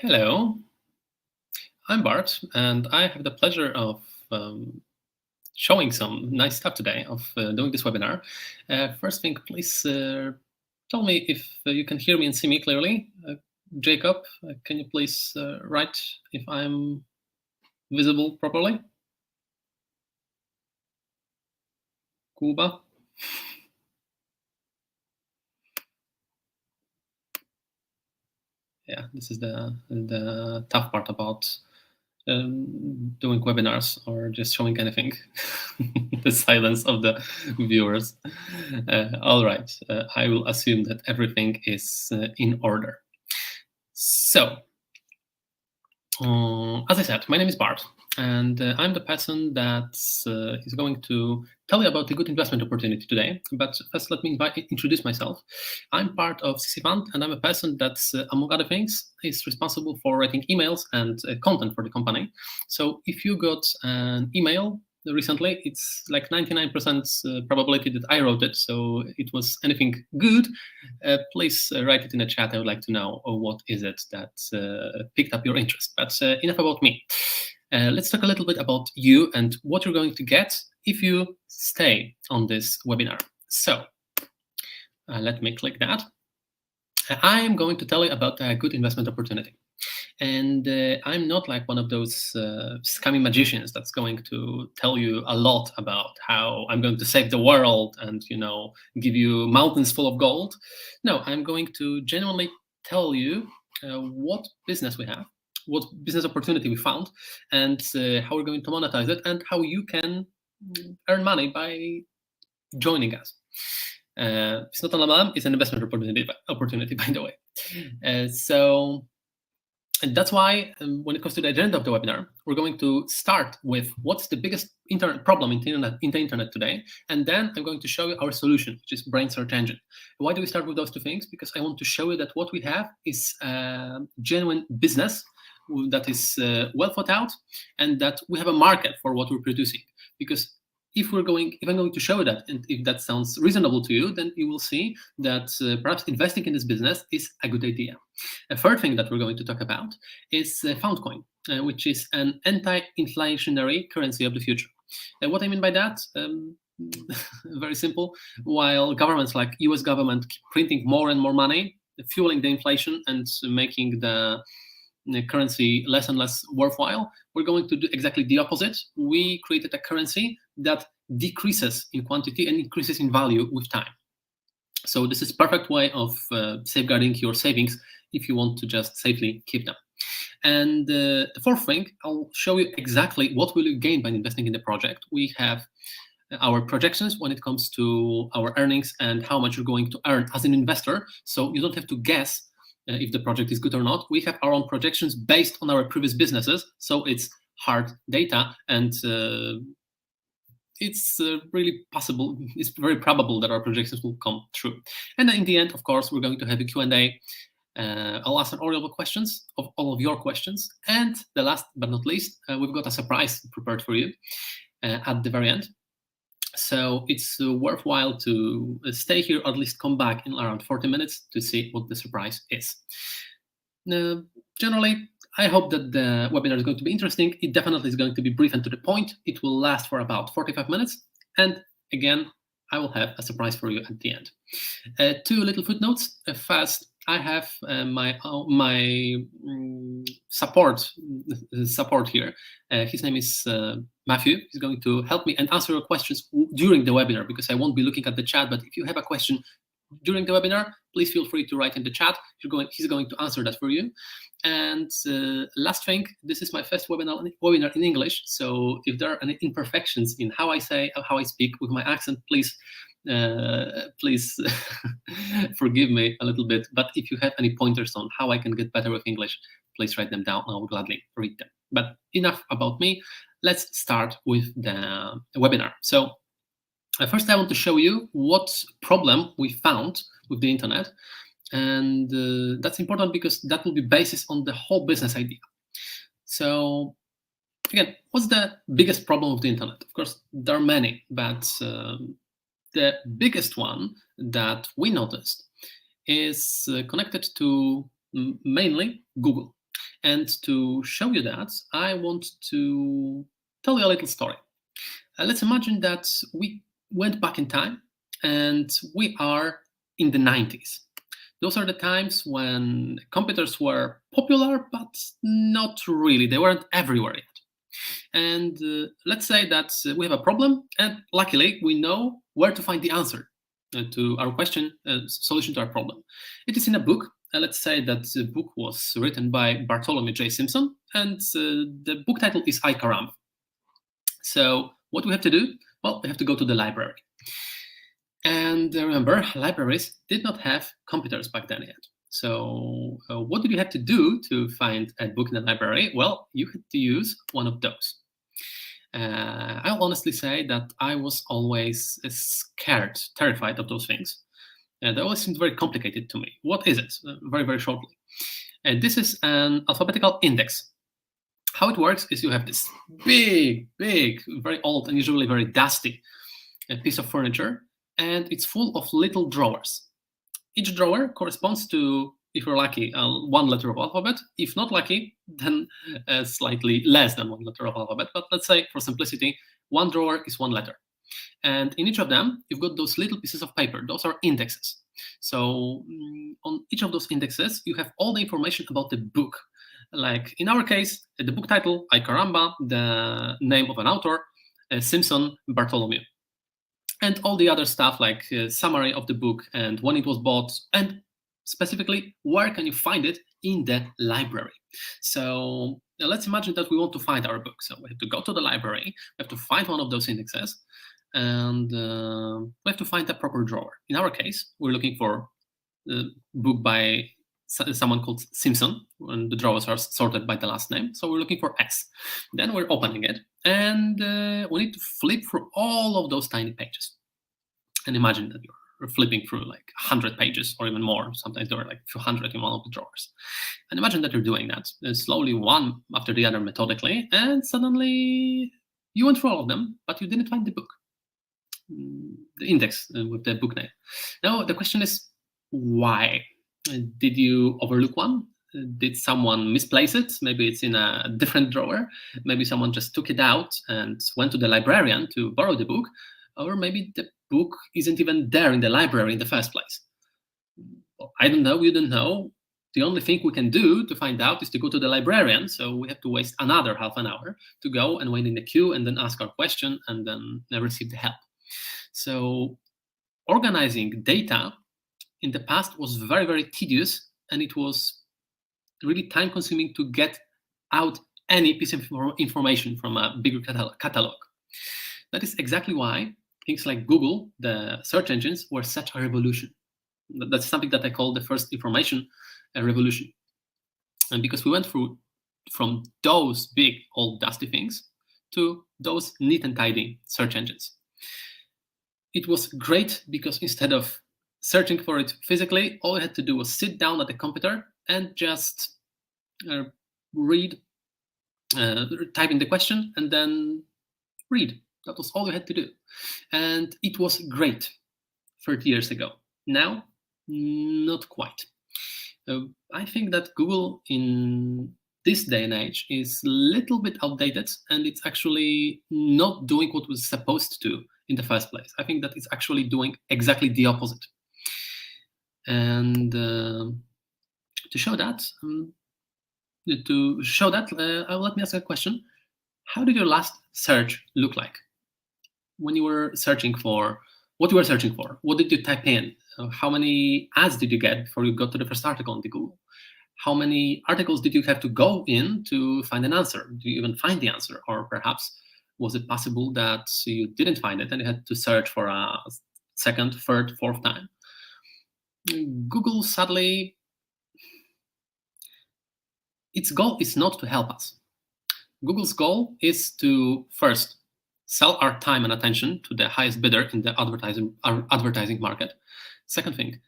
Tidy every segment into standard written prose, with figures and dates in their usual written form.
Hello, I'm Bart, and I have the pleasure of showing some nice stuff today, of doing this webinar. First thing, please tell me if you can hear me and see me clearly. Jacob, can you please write if I'm visible properly? Kuba? Yeah, this is the tough part about doing webinars or just showing anything. The silence of the viewers. All right, I will assume that everything is in order. So, as I said, my name is Bart, and I'm the person that is going to tell you about a good investment opportunity today. But first, let me introduce myself. I'm part of CCFAN, and I'm a person that, among other things, is responsible for writing emails and content for the company. So if you got an email recently, it's like 99% probability that I wrote it. So it was anything good. Please write it in the chat. I would like to know what is it that picked up your interest. But enough about me. Let's talk a little bit about you and what you're going to get if you stay on this webinar. So let me click that. I am going to tell you about a good investment opportunity. And I'm not like one of those scammy magicians that's going to tell you a lot about how I'm going to save the world and, give you mountains full of gold. No, I'm going to genuinely tell you what business we have, what business opportunity we found, and how we're going to monetize it, and how you can earn money by joining us. It's not an MLM, it's an investment opportunity, by the way. So that's why when it comes to the agenda of the webinar, we're going to start with what's the biggest problem in the internet today, and then I'm going to show you our solution, which is Brain Search Engine. Why do we start with those two things? Because I want to show you that what we have is a genuine business that is well thought out, and that we have a market for what we're producing. Because if I'm going to show that, and if that sounds reasonable to you, then you will see that perhaps investing in this business is a good idea. A third thing that we're going to talk about is FoundCoin, which is an anti-inflationary currency of the future. And what I mean by that, very simple. While governments like US government keep printing more and more money, fueling the inflation and making the currency less and less worthwhile, we're going to do exactly the opposite. We created a currency that decreases in quantity and increases in value with time. So this is a perfect way of safeguarding your savings if you want to just safely keep them. And the fourth thing, I'll show you exactly what will you gain by investing in the project. We have our projections when it comes to our earnings and how much you're going to earn as an investor, so you don't have to guess if the project is good or not. We have our own projections based on our previous businesses, so it's hard data, and it's really possible, it's very probable that our projections will come true. And then in the end, of course, we're going to have a Q&A. I'll answer all of your questions. And the last but not least, we've got a surprise prepared for you at the very end. So it's worthwhile to stay here, or at least come back in around 40 minutes to see what the surprise is. Generally, I hope that the webinar is going to be interesting. It definitely is going to be brief and to the point. It will last for about 45 minutes. And again, I will have a surprise for you at the end. Two little footnotes. First, I have my support here. His name is Matthew. He's going to help me and answer your questions during the webinar, because I won't be looking at the chat. But if you have a question during the webinar, please feel free to write in the chat. He's going to answer that for you. And last thing, this is my first webinar in English. So if there are any imperfections in how I speak with my accent, please forgive me a little bit. But if you have any pointers on how I can get better with English, please write them down. I will gladly read them. But enough about me. Let's start with the webinar. So first, I want to show you what problem we found with the internet. And that's important because that will be basis on the whole business idea. So again, what's the biggest problem of the internet? Of course, there are many, but the biggest one that we noticed is connected to mainly Google. And to show you that, I want to tell you a little story. Let's imagine that we went back in time and we are in the 90s. Those are the times when computers were popular, but not really. They weren't everywhere yet. And let's say that we have a problem, and luckily we know where to find the answer to our question, solution to our problem. It is in a book. Let's say that the book was written by Bartholomew J. Simpson, and the book title is Ay Caramba. So what we have to do? Well, we have to go to the library. And remember, libraries did not have computers back then yet. So what did you have to do to find a book in the library? Well, you had to use one of those. I'll honestly say that I was always scared, terrified of those things. They always seemed very complicated to me. What is it? Very, very shortly. This is an alphabetical index. How it works is you have this big, very old and usually very dusty piece of furniture, and it's full of little drawers. Each drawer corresponds to, if you're lucky, one letter of alphabet. If not lucky, then slightly less than one letter of alphabet. But let's say, for simplicity, one drawer is one letter. And in each of them, you've got those little pieces of paper. Those are indexes. So on each of those indexes, you have all the information about the book. Like in our case, the book title, Ay Caramba, the name of an author, Simpson, Bartholomew. And all the other stuff like summary of the book and when it was bought, and specifically, where can you find it in the library? So let's imagine that we want to find our book. So we have to go to the library, we have to find one of those indexes, and we have to find the proper drawer. In our case, we're looking for a book by someone called Simpson, and the drawers are sorted by the last name. So we're looking for S. Then we're opening it, and we need to flip through all of those tiny pages. And imagine that you're flipping through like 100 pages or even more. Sometimes there are like a few hundred in one of the drawers. And imagine that you're doing that slowly, one after the other, methodically, and suddenly you went through all of them, but you didn't find the book, the index with the book name. Now the question is, why? Did you overlook one? Did someone misplace it? Maybe it's in a different drawer. Maybe someone just took it out and went to the librarian to borrow the book. Or maybe the book isn't even there in the library in the first place. Well, I don't know, you don't know. The only thing we can do to find out is to go to the librarian. So we have to waste another half an hour to go and wait in the queue and then ask our question and then receive the help. So organizing data in the past was very, very tedious, and it was really time-consuming to get out any piece of information from a bigger catalog. That is exactly why things like Google, the search engines, were such a revolution. That's something that I call the first information revolution. And because we went through from those big, old, dusty things to those neat and tidy search engines. It was great because instead of searching for it physically, all you had to do was sit down at the computer and just read, type in the question, and then read. That was all you had to do. And it was great 30 years ago. Now, not quite. I think that Google in this day and age is a little bit outdated, and it's actually not doing what it was supposed to in the first place. I think that it's actually doing exactly the opposite. And to show that, let me ask a question. How did your last search look like? When you were searching for what you were searching for, what did you type in? How many ads did you get before you got to the first article on the Google? How many articles did you have to go in to find an answer? Do you even find the answer? Or perhaps was it possible that you didn't find it and you had to search for a second, third, fourth time? Google, sadly, its goal is not to help us. Google's goal is to first sell our time and attention to the highest bidder in the advertising market. Second thing,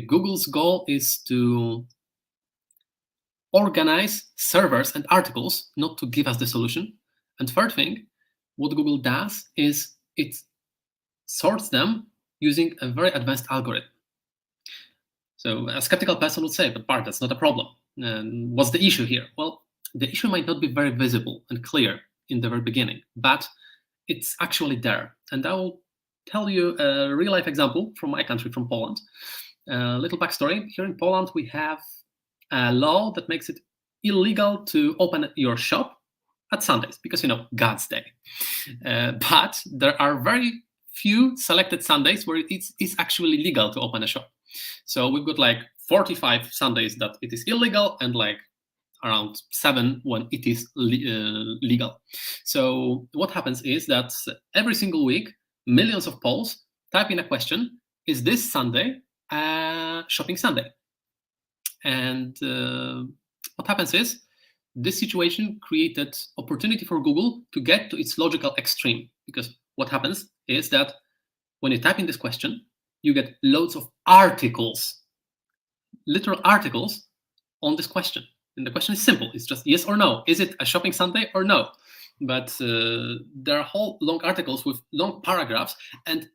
Google's goal is to organize servers and articles, not to give us the solution. And third thing, what Google does is it sorts them using a very advanced algorithm. So a skeptical person would say, but Bart, that's not a problem. What's the issue here? Well, the issue might not be very visible and clear in the very beginning, but it's actually there. And I will tell you a real-life example from my country, from Poland. A little backstory. Here in Poland, we have a law that makes it illegal to open your shop at Sundays because, God's day. But there are very few selected Sundays where it's actually legal to open a shop. So we've got like 45 Sundays that it is illegal and like around 7 when it is legal. So what happens is that every single week, millions of Poles type in a question, is this Sunday a shopping Sunday? And what happens is this situation created opportunity for Google to get to its logical extreme, because what happens is that when you type in this question, you get loads of articles, literal articles on this question. And the question is simple. It's just yes or no. Is it a shopping Sunday or no? But there are whole long articles with long paragraphs, and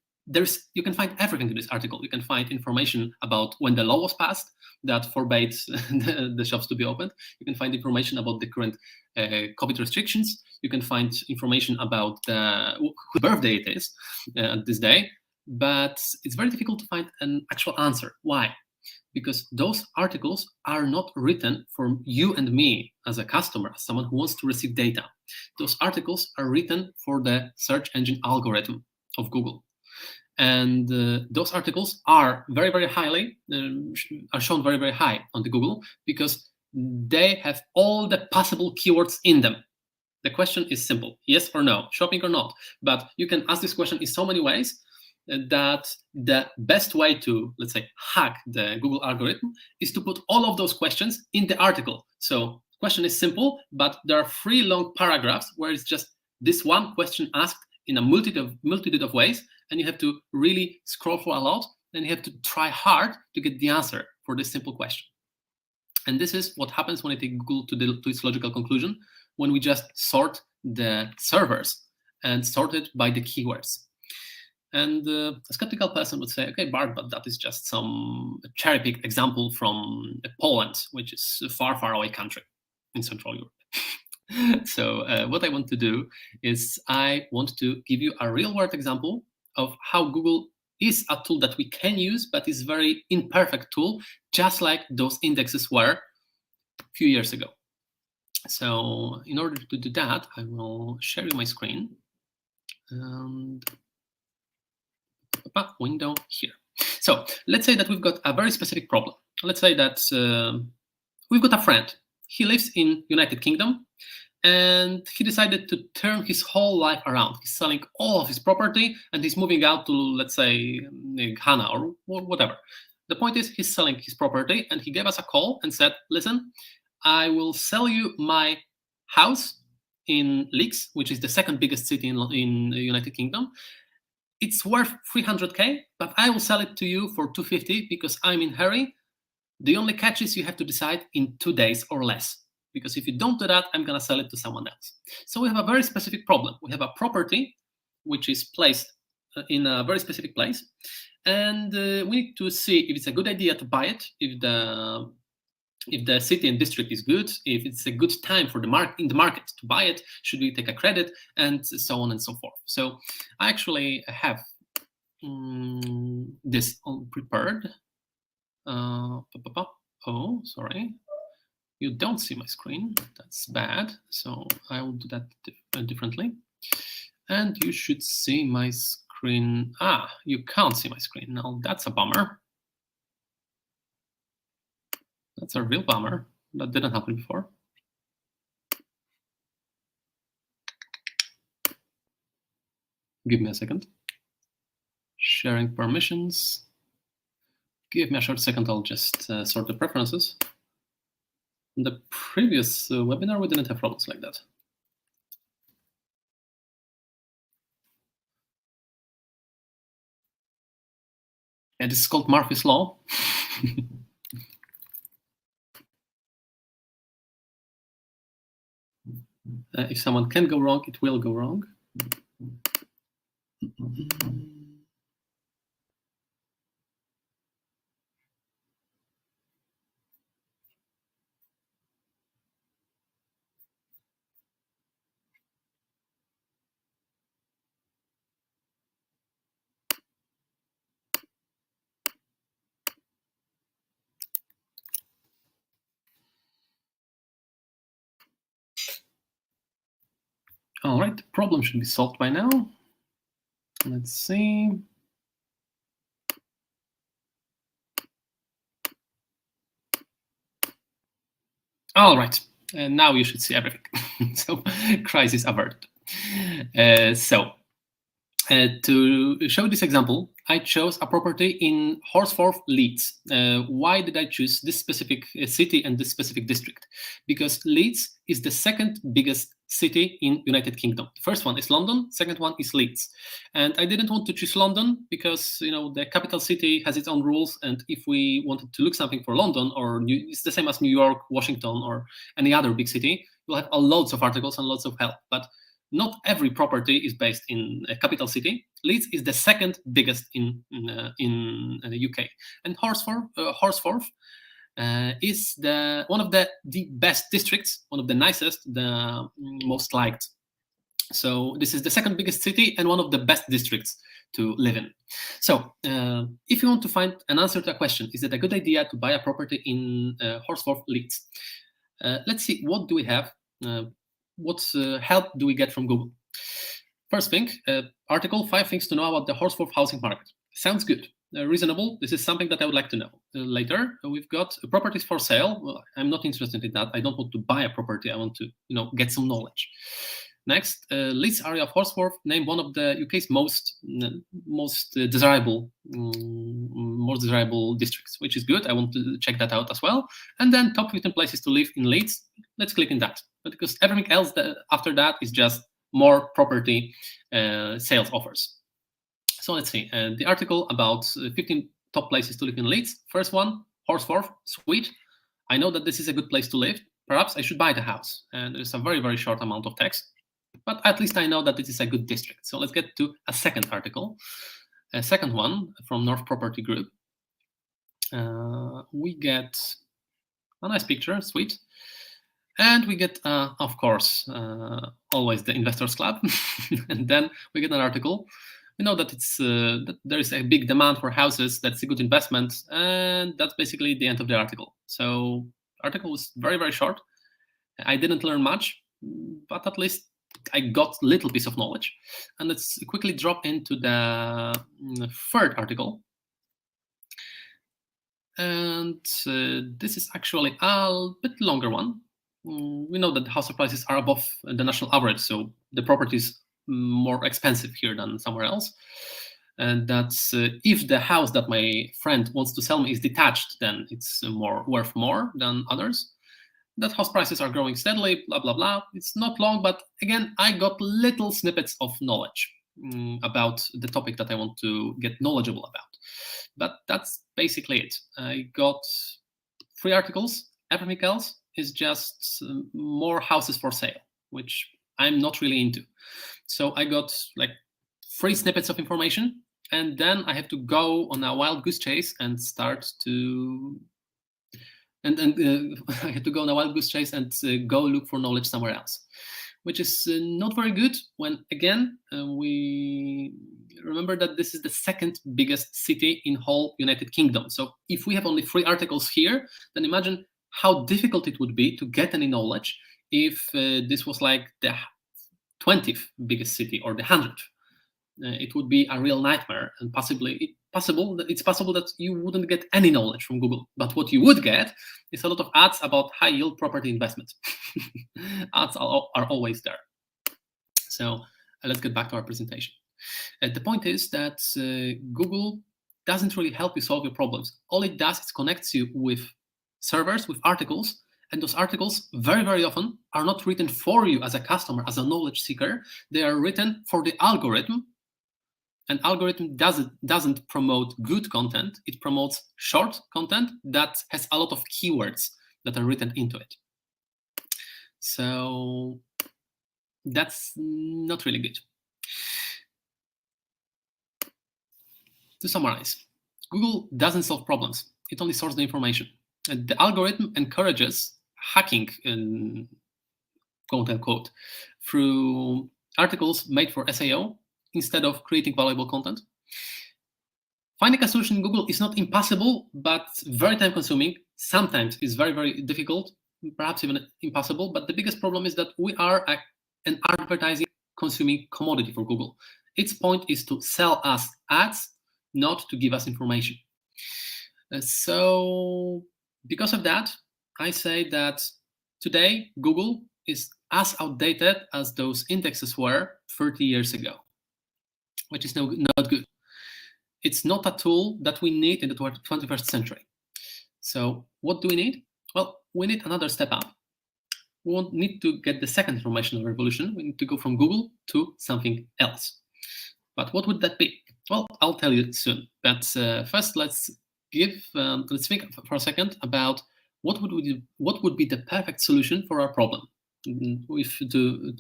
you can find everything in this article. You can find information about when the law was passed that forbade the shops to be opened. You can find information about the current COVID restrictions. You can find information about whose birthday it is at this day. But it's very difficult to find an actual answer. Why? Because those articles are not written for you and me as a customer, as someone who wants to receive data. Those articles are written for the search engine algorithm of Google. And those articles are very, very highly, are shown very, very high on the Google because they have all the possible keywords in them. The question is simple, yes or no, shopping or not. But you can ask this question in so many ways that the best way to, let's say, hack the Google algorithm is to put all of those questions in the article. So question is simple, but there are 3 long paragraphs where it's just this one question asked in a multitude of ways, and you have to really scroll for a lot, and you have to try hard to get the answer for this simple question. And this is what happens when I take Google to its logical conclusion, when we just sort the servers and sort it by the keywords. And a skeptical person would say, okay, Bart, but that is just some cherry-picked example from Poland, which is a far, far away country in Central Europe. So what I want to do is I want to give you a real-world example of how Google is a tool that we can use, but is a very imperfect tool, just like those indexes were a few years ago. So in order to do that, I will share you my screen. And window here. So let's say that we've got a very specific problem. Let's say that we've got a friend. He lives in United Kingdom, and he decided to turn his whole life around. He's selling all of his property, and he's moving out to, let's say, Ghana or whatever. The point is, he's selling his property, and he gave us a call and said, listen, I will sell you my house in Leeds, which is the second biggest city in the United Kingdom. It's worth 300K, but I will sell it to you for 250 because I'm in a hurry. The only catch is you have to decide in 2 days or less, because if you don't do that, I'm going to sell it to someone else. So we have a very specific problem. We have a property which is placed in a very specific place, and we need to see if it's a good idea to buy it, if the city and district is good, if it's a good time for the market to buy it, should we take a credit, and so on and so forth. So I actually have this all prepared. Oh, sorry. You don't see my screen. That's bad. So I will do that differently. And you should see my screen. You can't see my screen. Now that's a bummer. That's a real bummer. That didn't happen before. Give me a second. Sharing permissions. Give me a short second. I'll just sort the preferences. In the previous webinar, we didn't have problems like that. And this is called Murphy's Law. If someone can go wrong, it will go wrong. All right, the problem should be solved by now. Let's see. All right, and now you should see everything. So, crisis averted. To show this example, I chose a property in Horsforth, Leeds. Why did I choose this specific city and this specific district? Because Leeds is the second biggest city in United Kingdom. The first one is London, second one is Leeds. And I didn't want to choose London because the capital city has its own rules, and if we wanted to look something for London, it's the same as New York, Washington, or any other big city, you'll have loads of articles and lots of help. But not every property is based in a capital city. Leeds is the second biggest in the UK, and Horsforth is one of the best districts, one of the nicest, the most liked. So this is the second biggest city and one of the best districts to live in. So if you want to find an answer to a question, is it a good idea to buy a property in Horsforth, Leeds? Let's see, what do we have? What help do we get from Google? First thing, article 5 things to know about the Horsforth housing market. Sounds good. Reasonable. This is something that I would like to know. Later, we've got properties for sale. Well, I'm not interested in that. I don't want to buy a property. I want to get some knowledge. Next, Leeds area of Horsforth named one of the UK's most desirable districts, which is good. I want to check that out as well. And then top 15 places to live in Leeds. Let's click in that, because everything else after that is just more property sales offers. So let's see. The article about 15 top places to live in Leeds. First one, Horsforth, sweet. I know that this is a good place to live. Perhaps I should buy the house. And there's a very, very short amount of text. But at least I know that this is a good district. So let's get to a second article. A second one from North Property Group. We get a nice picture, sweet. And we get, of course, always the Investors Club. And then we get an article. We know that that there is a big demand for houses. That's a good investment. And that's basically the end of the article. So the article was very, very short. I didn't learn much, but at least I got a little piece of knowledge. And let's quickly drop into the third article. And this is actually a bit longer one. We know that the house prices are above the national average, so the property is more expensive here than somewhere else. And that's if the house that my friend wants to sell me is detached, then it's worth more than others. That house prices are growing steadily, blah, blah, blah. It's not long, but again, I got little snippets of knowledge about the topic that I want to get knowledgeable about. But that's basically it. I got 3 articles. Everything else is just more houses for sale, which I'm not really into. So I got like 3 snippets of information, and then I have to go on a wild goose chase and start to I had to go on a wild goose chase and go look for knowledge somewhere else, which is not very good when, again, we remember that this is the second biggest city in whole United Kingdom. So if we have only 3 articles here, then imagine how difficult it would be to get any knowledge if this was like the 20th biggest city or the 100th. It would be a real nightmare, and it's possible that you wouldn't get any knowledge from Google. But what you would get is a lot of ads about high yield property investment. Ads are always there. So let's get back to our presentation. The point is that Google doesn't really help you solve your problems. All it does is connects you with servers, with articles, and those articles very, very often are not written for you as a customer, as a knowledge seeker. They are written for the algorithm. An algorithm doesn't promote good content. It promotes short content that has a lot of keywords that are written into it. So that's not really good. To summarize, Google doesn't solve problems. It only stores the information. And the algorithm encourages hacking, quote unquote, through articles made for SEO instead of creating valuable content. Finding a solution in Google is not impossible, but very time consuming. Sometimes it's very, very difficult, perhaps even impossible. But the biggest problem is that we are an advertising time-consuming commodity for Google. Its point is to sell us ads, not to give us information. So because of that, I say that today Google is as outdated as those indexes were 30 years ago, which is not good. It's not a tool that we need in the 21st century. So what do we need? Well, we need another step up. We won't need to get the second informational revolution. We need to go from Google to something else. But what would that be? Well, I'll tell you soon. But first, let's think for a second about what would be the perfect solution for our problem.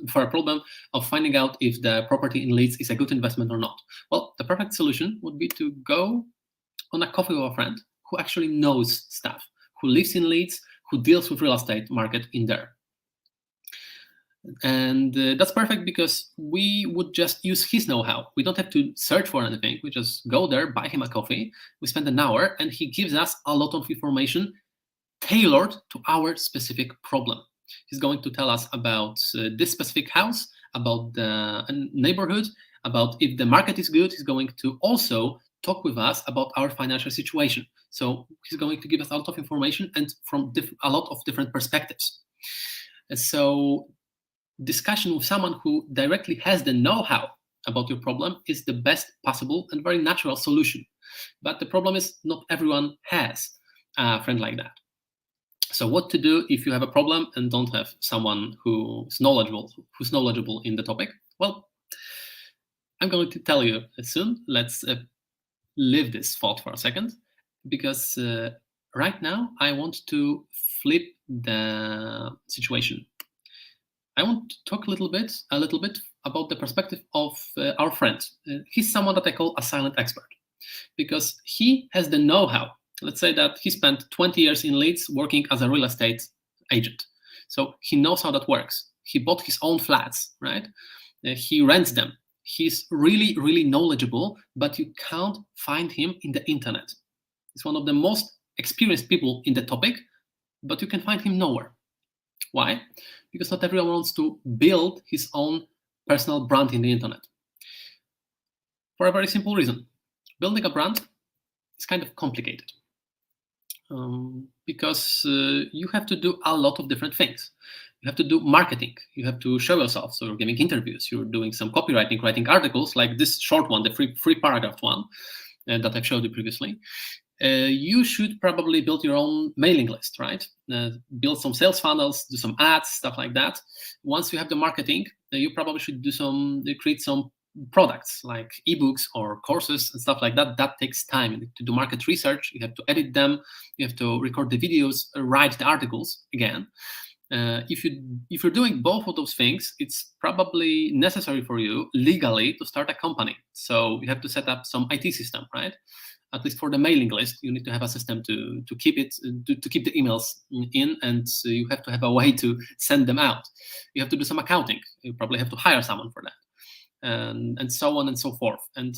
For a problem of finding out if the property in Leeds is a good investment or not. Well, the perfect solution would be to go on a coffee with a friend who actually knows stuff, who lives in Leeds, who deals with real estate market in there. And that's perfect because we would just use his know-how. We don't have to search for anything. We just go there, buy him a coffee. We spend an hour, and he gives us a lot of information tailored to our specific problem. He's going to tell us about this specific house, about the neighborhood, about if the market is good. He's going to also talk with us about our financial situation. So he's going to give us a lot of information and from a lot of different perspectives. And so discussion with someone who directly has the know-how about your problem is the best possible and very natural solution. But the problem is not everyone has a friend like that. So what to do if you have a problem and don't have someone who's knowledgeable in the topic? Well, I'm going to tell you soon. Let's leave this thought for a second, because right now I want to flip the situation. I want to talk a little bit about the perspective of our friend. He's someone that I call a silent expert, because he has the know-how. Let's say that he spent 20 years in Leeds working as a real estate agent. So he knows how that works. He bought his own flats, right? He rents them. He's really, really knowledgeable, but you can't find him in the internet. He's one of the most experienced people in the topic, but you can find him nowhere. Why? Because not everyone wants to build his own personal brand in the internet. For a very simple reason. Building a brand is kind of complicated. Because you have to do a lot of different things. You have to do marketing. You have to show yourself. So you're giving interviews. You're doing some copywriting, writing articles like this short one, the free paragraph one that I've showed you previously. You should probably build your own mailing list, right? Build some sales funnels, do some ads, stuff like that. Once you have the marketing, you probably should create some products like ebooks or courses and stuff like that. That takes time to do market research. You have to edit them. You have to record the videos, write the articles again. If you're doing both of those things, it's probably necessary for you legally to start a company. So you have to set up some IT system, right? At least for the mailing list, you need to have a system to keep the emails in, and you have to have a way to send them out. You have to do some accounting. You probably have to hire someone for that. And so on and so forth. And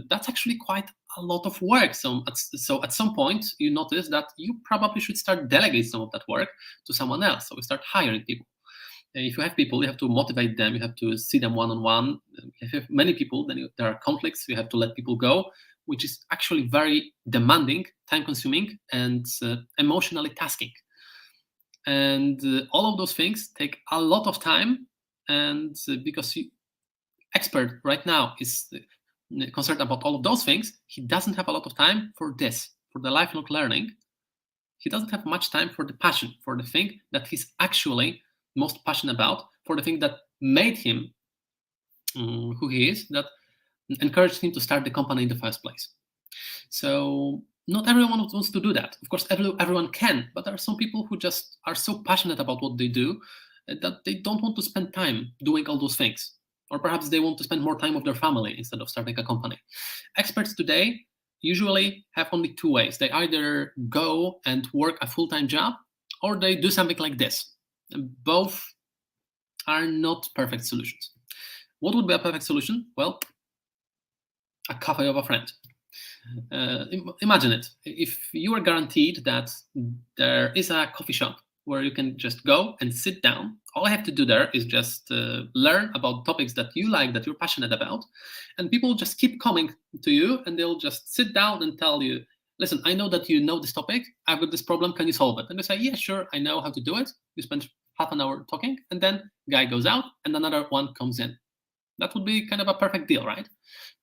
that's actually quite a lot of work. So at some point, you notice that you probably should start delegating some of that work to someone else. So we start hiring people. If you have people, you have to motivate them. You have to see them one-on-one. If you have many people, then there are conflicts. You have to let people go, which is actually very demanding, time-consuming, and emotionally tasking. And all of those things take a lot of time. And because expert right now is concerned about all of those things, he doesn't have a lot of time for this, for the lifelong learning. He doesn't have much time for the passion, for the thing that he's actually most passionate about, for the thing that made him who he is, that encouraged him to start the company in the first place. So not everyone wants to do that. Of course, everyone can, but there are some people who just are so passionate about what they do that they don't want to spend time doing all those things. Or perhaps they want to spend more time with their family instead of starting a company. Experts today usually have only two ways. They either go and work a full-time job, or they do something like this. And both are not perfect solutions. What would be a perfect solution? Well, a coffee of a friend. Imagine it. If you are guaranteed that there is a coffee shop where you can just go and sit down. All I have to do there is just learn about topics that you like, that you're passionate about, and people just keep coming to you, and they'll just sit down and tell you, listen, I know that you know this topic, I've got this problem, can you solve it? And you say, yeah, sure, I know how to do it. You spend half an hour talking, and then guy goes out and another one comes in. That would be kind of a perfect deal, right?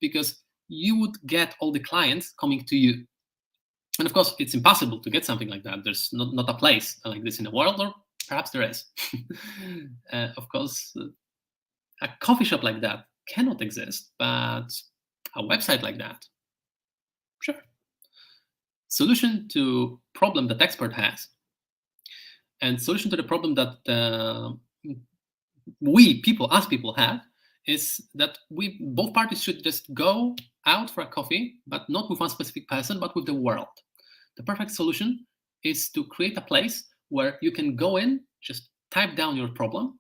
Because you would get all the clients coming to you. And of course, it's impossible to get something like that. There's not a place like this in the world, or perhaps there is. Of course, a coffee shop like that cannot exist, but a website like that, sure. Solution to problem that expert has, and solution to the problem that we people, us people, have, is that we both parties should just go out for a coffee, but not with one specific person, but with the world. The perfect solution is to create a place where you can go in, just type down your problem,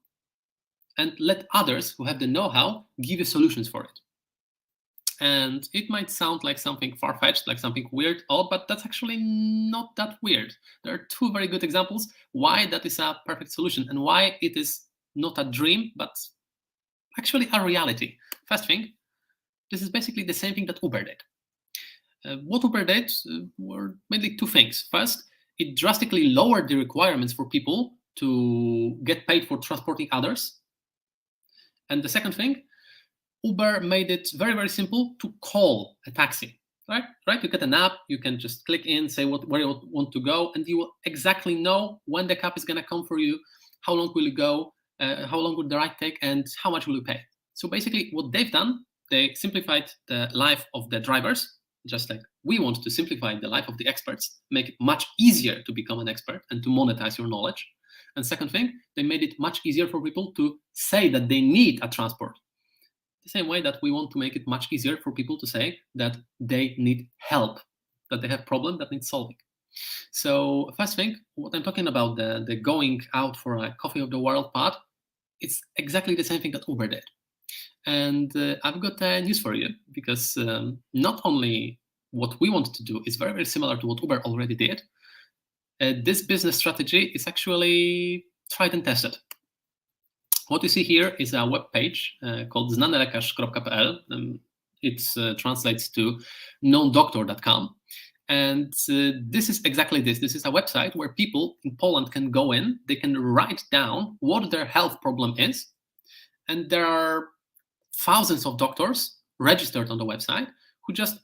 and let others who have the know-how give you solutions for it. And it might sound like something far-fetched, like something weird, but that's actually not that weird. There are two very good examples why that is a perfect solution and why it is not a dream, but actually a reality. First thing, this is basically the same thing that Uber did. What Uber did were mainly two things. First, it drastically lowered the requirements for people to get paid for transporting others. And the second thing, Uber made it very, very simple to call a taxi. Right? You get an app, you can just click in, say where you want to go, and you will exactly know when the cab is going to come for you, how long will you go, how long will the ride take, and how much will you pay. So basically what they've done, they simplified the life of the drivers, just like we want to simplify the life of the experts, make it much easier to become an expert and to monetize your knowledge. And second thing, they made it much easier for people to say that they need a transport. The same way that we want to make it much easier for people to say that they need help, that they have a problem that needs solving. So first thing, what I'm talking about, the going out for a coffee of the world part, it's exactly the same thing that Uber did. And I've got news for you, because not only what we want to do is very, very similar to what Uber already did, this business strategy is actually tried and tested. What you see here is a web page called znanylekarz.pl. It translates to knowndoctor.com. And this is exactly this. This is a website where people in Poland can go in, they can write down what their health problem is, and there are thousands of doctors registered on the website who just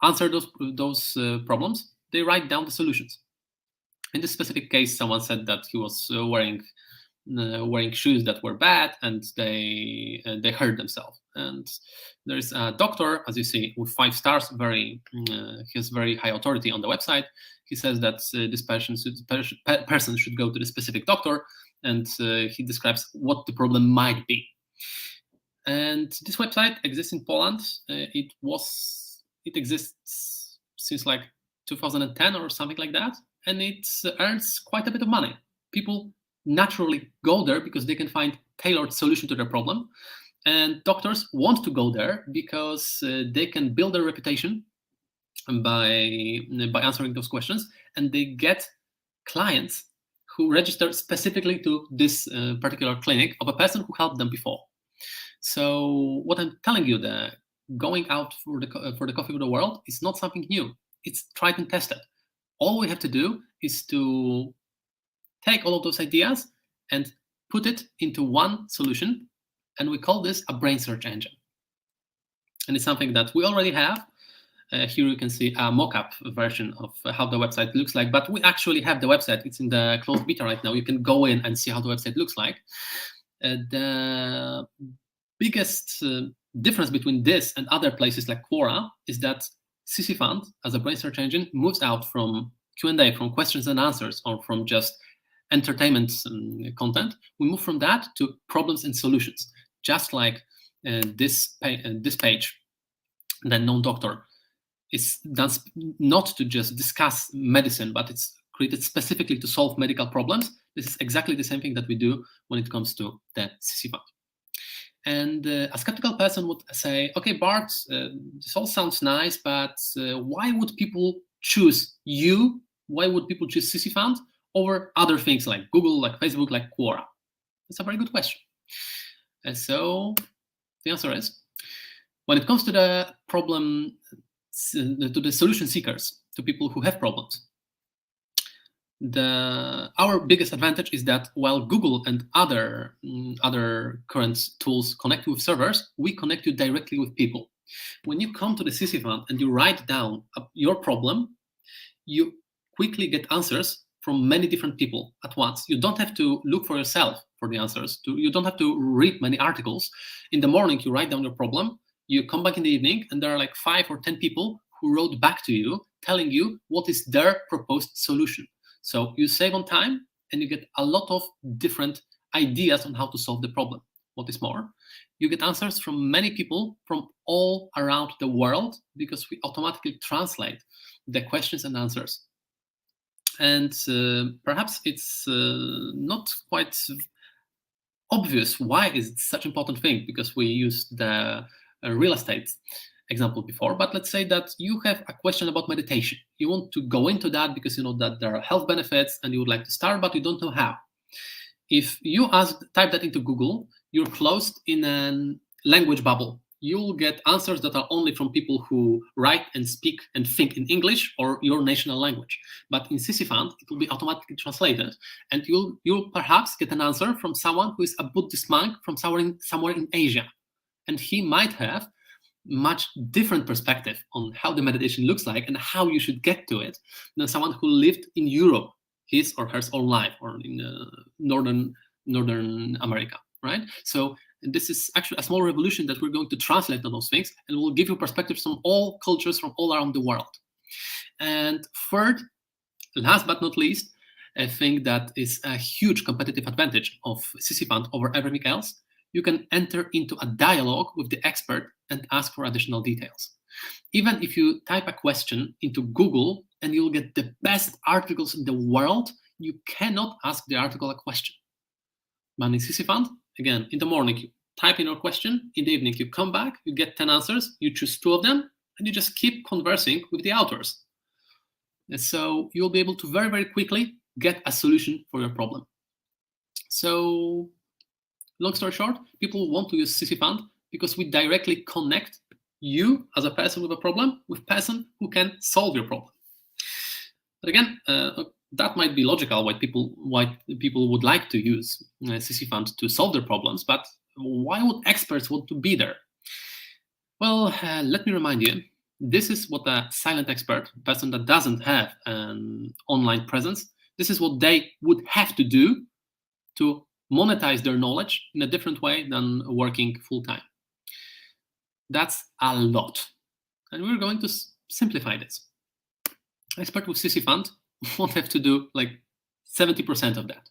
answer those problems. They write down the solutions. In this specific case, someone said that he was wearing shoes that were bad, and they hurt themselves. And there's a doctor, as you see, with 5 stars. He has very high authority on the website. He says that this person should go to the specific doctor, and he describes what the problem might be. And this website exists in Poland. It exists since like 2010 or something like that, and it earns quite a bit of money. People naturally go there because they can find tailored solution to their problem, and doctors want to go there because they can build their reputation by answering those questions, and they get clients who register specifically to this particular clinic of a person who helped them before. So what I'm telling you, the going out for the coffee of the world is not something new. It's tried and tested. All we have to do is to take all of those ideas and put it into one solution, and we call this a brain search engine. And it's something that we already have. Here you can see a mock-up version of how the website looks like, but we actually have the website. It's in the closed beta right now. You can go in and see how the website looks like. The biggest difference between this and other places like Quora is that CCFAUND, as a brain search engine, moves out from Q&A, from questions and answers, or from just entertainment content. We move from that to problems and solutions, just like this page, the Known Doctor, is done not to just discuss medicine, but it's created specifically to solve medical problems. This is exactly the same thing that we do when it comes to the CCFAUND. And a skeptical person would say, okay, Bart, this all sounds nice, but why would people choose you? Why would people choose CCFAUND over other things like Google, like Facebook, like Quora? That's a very good question. And so the answer is, when it comes to the problem, to the solution seekers, to people who have problems, our biggest advantage is that while Google and other current tools connect with servers, we connect you directly with people. When you come to the CCFAN and you write down your problem, you quickly get answers from many different people at once. You don't have to look for yourself for the answers. You don't have to read many articles. In the morning, you write down your problem, you come back in the evening, and there are like 5 or 10 people who wrote back to you telling you what is their proposed solution. So you save on time, and you get a lot of different ideas on how to solve the problem. What is more, you get answers from many people from all around the world, because we automatically translate the questions and answers. And perhaps it's not quite obvious why is it such an important thing, because we used the real estate example before. But let's say that you have a question about meditation. You want to go into that because you know that there are health benefits and you would like to start, but you don't know how. If you type that into Google, you're closed in a language bubble. You'll get answers that are only from people who write and speak and think in English or your national language. But in CCFAN, it will be automatically translated, and you'll perhaps get an answer from someone who is a Buddhist monk from somewhere in Asia, and he might have much different perspective on how the meditation looks like and how you should get to it than someone who lived in Europe his or her own life, or in Northern America, right? So this is actually a small revolution that we're going to translate on those things, and will give you perspectives from all cultures from all around the world. And third, last but not least, I think that is a huge competitive advantage of CCFAN over everything else. You can enter into a dialogue with the expert and ask for additional details. Even if you type a question into Google and you'll get the best articles in the world, you cannot ask the article a question. But in CCFAN, again, in the morning, you type in your question, in the evening, you come back, you get 10 answers, you choose 2 of them, and you just keep conversing with the authors. And so you'll be able to very, very quickly get a solution for your problem. So, long story short, people want to use CCFAN because we directly connect you as a person with a problem with a person who can solve your problem. But again, that might be logical why people would like to use CCFAN to solve their problems, but why would experts want to be there? Well, let me remind you, this is what a silent expert, a person that doesn't have an online presence, this is what they would have to do to monetize their knowledge in a different way than working full-time. That's a lot. And we're going to simplify this. An expert with CCFAN won't have to do like 70% of that,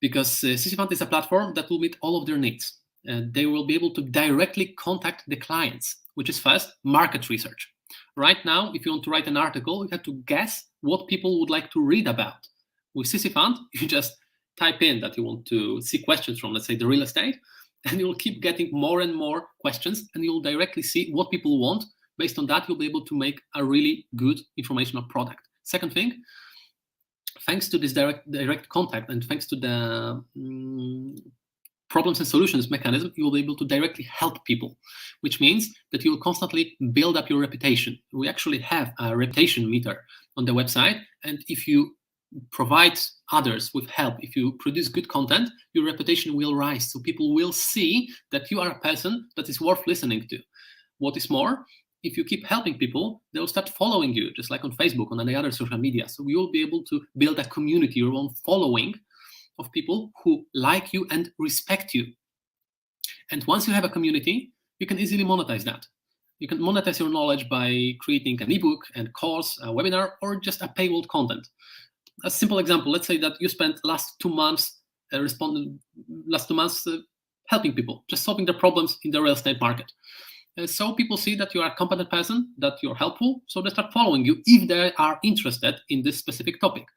because CCFAN is a platform that will meet all of their needs. They will be able to directly contact the clients, which is first market research. Right now, if you want to write an article, you have to guess what people would like to read about. With CCFAN, you just type in that you want to see questions from, let's say, the real estate, and you'll keep getting more and more questions, and you'll directly see what people want. Based on that, you'll be able to make a really good informational product. Second thing, thanks to this direct contact and thanks to the problems and solutions mechanism, you will be able to directly help people, which means that you will constantly build up your reputation. We actually have a reputation meter on the website, and if you provide others with help, if you produce good content, your reputation will rise. So people will see that you are a person that is worth listening to. What is more, if you keep helping people, they'll start following you, just like on Facebook, on any other social media. So you will be able to build a community, your own following of people who like you and respect you. And once you have a community, you can easily monetize that. You can monetize your knowledge by creating an ebook and course, a webinar, or just a paywall content. A simple example, let's say that you spent last 2 months helping people, just solving their problems in the real estate market. So people see that you are a competent person, that you're helpful, so they start following you if they are interested in this specific topic.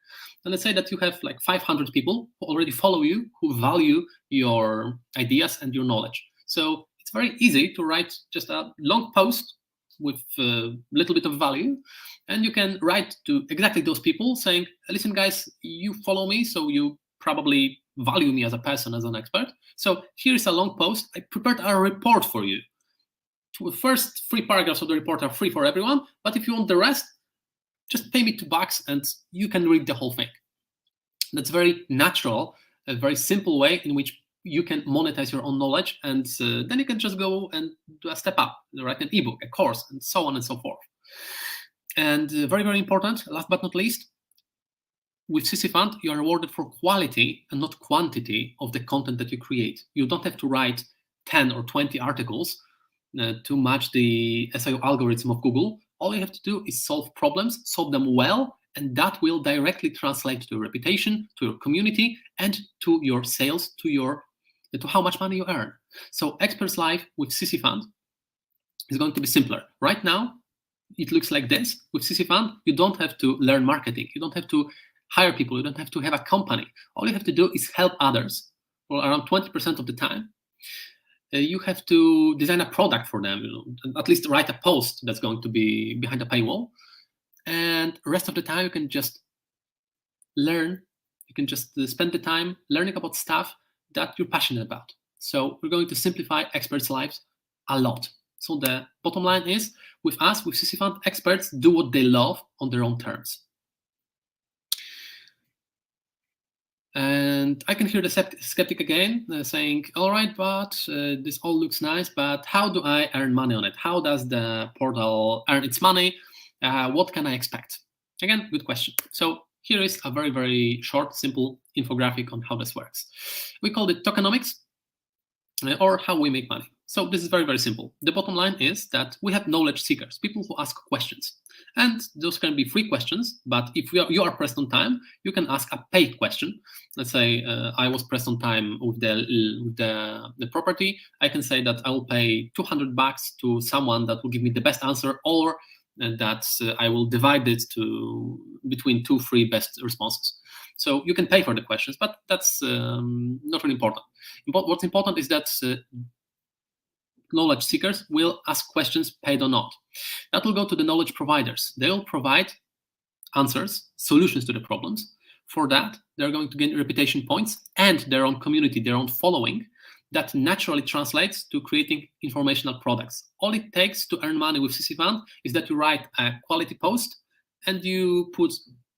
And let's say that you have like 500 people who already follow you, who value your ideas and your knowledge. So it's very easy to write just a long post with a little bit of value, and you can write to exactly those people saying, listen guys, you follow me, so you probably value me as a person, as an expert. So here's a long post. I prepared a report for you. The first 3 paragraphs of the report are free for everyone, but if you want the rest, just pay me $2 and you can read the whole thing. That's very natural, a very simple way in which you can monetize your own knowledge, and then you can just go and do a step up, write an ebook, a course, and so on and so forth. And very, very important, last but not least, with CCFAUND, you are rewarded for quality and not quantity of the content that you create. You don't have to write 10 or 20 articles to match the SEO algorithm of Google. All you have to do is solve problems, solve them well, and that will directly translate to your reputation, to your community, and to your sales, to how much money you earn. So Experts Live with CCFAUND is going to be simpler. Right now, it looks like this. With CCFAUND, you don't have to learn marketing. You don't have to hire people. You don't have to have a company. All you have to do is help others for around 20% of the time. You have to design a product for them, at least write a post that's going to be behind a paywall. And the rest of the time, you can just learn. You can just spend the time learning about stuff that you're passionate about. So we're going to simplify experts' lives a lot. So the bottom line is, with us, with CCFAUND, experts do what they love on their own terms. And I can hear the skeptic again saying, all right, but this all looks nice, but how do I earn money on it? How does the portal earn its money? What can I expect? Again, good question. So here is a very, very short, simple infographic on how this works. We call it tokenomics, or how we make money. So this is very, very simple. The bottom line is that we have knowledge seekers, people who ask questions. And those can be free questions, but if you are pressed on time, you can ask a paid question. Let's say I was pressed on time with the property. I can say that I will pay $200 to someone that will give me the best answer, or that I will divide it between 2 free best responses. So you can pay for the questions, but that's not really important. What's important is that knowledge seekers will ask questions, paid or not. That will go to the knowledge providers. They will provide answers, solutions to the problems. For that, they're going to gain reputation points and their own community, their own following. That naturally translates to creating informational products. All it takes to earn money with CCFAUND is that you write a quality post and you put